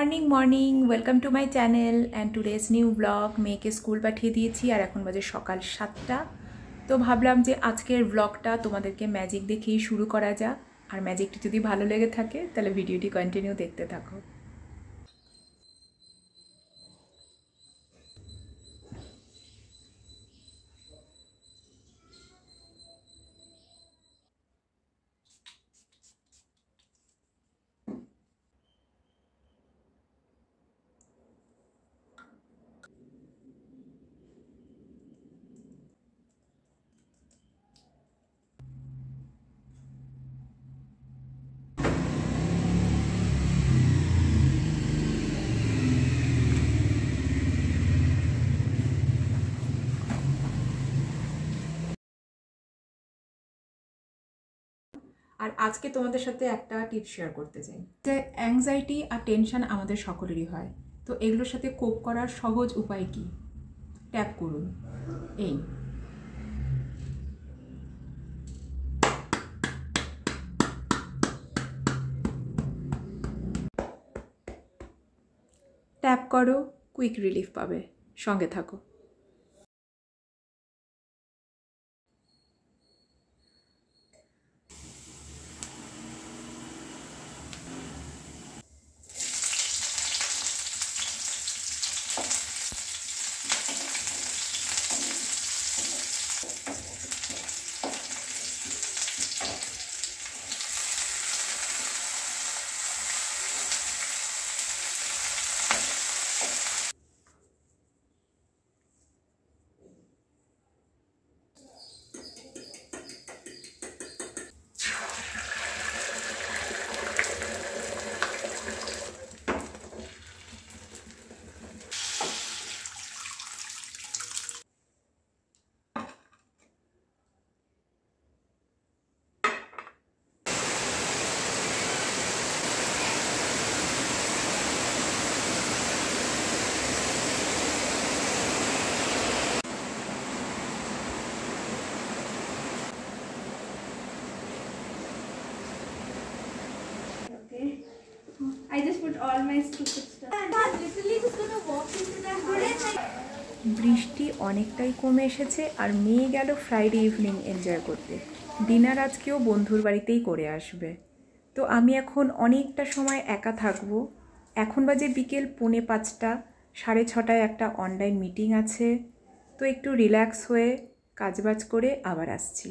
Morning morning welcome to my channel and today's new blog. মেয়েকে school পাঠিয়ে দিয়েছি আর এখন বাজে সকাল 7টা। তো ভাবলাম যে আজকের ব্লগটা তোমাদেরকে ম্যাজিক দেখেই শুরু করা যাক, আর ম্যাজিকটি যদি ভালো লেগে থাকে তাহলে ভিডিওটি কন্টিনিউ দেখতে থাকো। আর আজকে তোমাদের সাথে একটা টিপস শেয়ার করতে চাই যে অ্যাংজাইটি আর টেনশন আমাদের সকলেরই হয়। তো এগুলোর সাথে কোপ করার সহজ উপায় কি? ট্যাপ করুন। এই ট্যাপ করো, কুইক রিলিফ পাবে। সঙ্গে থাকো। I just put all my stupid stuff. I'm literally just gonna walk into the house. বৃষ্টি অনেকটাই কমে এসেছে আর মেয়ে গেল ফ্রাইডে ইভিনিং এনজয় করতে। ডিনার আজকেও বন্ধুর বাড়িতেই করে আসবে। তো আমি এখন অনেকটা সময় একা থাকবো। এখন বাজে বিকেল 4:45, 6:30টায় একটা অনলাইন মিটিং আছে। তো একটু রিল্যাক্স হয়ে কাজবাজ করে আবার আসছি।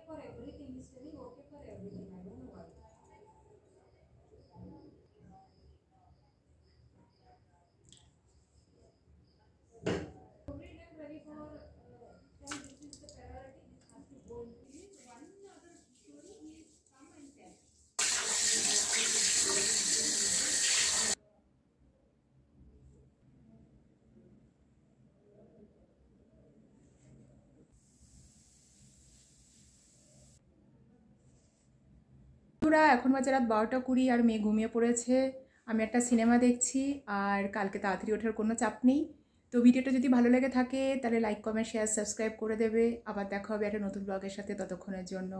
For everything, he's telling okay for everything. I don't know why. Every time ready for tell this is the priority, this has to go. Please, one other story, please come and tell. এখন বাজে রাত 12:20 আর মেয়ে ঘুমিয়ে পড়েছে। আমি একটা cinema দেখছি আর কালকে তাড়াতাড়ি ওঠার কোনো চাপ নেই। তো ভিডিওটা যদি ভালো লেগে থাকে তাহলে লাইক, কমেন্ট, শেয়ার, সাবস্ক্রাইব করে দেবে। আবার দেখা হবে একটা নতুন ব্লগের সাথে। ততক্ষণের জন্য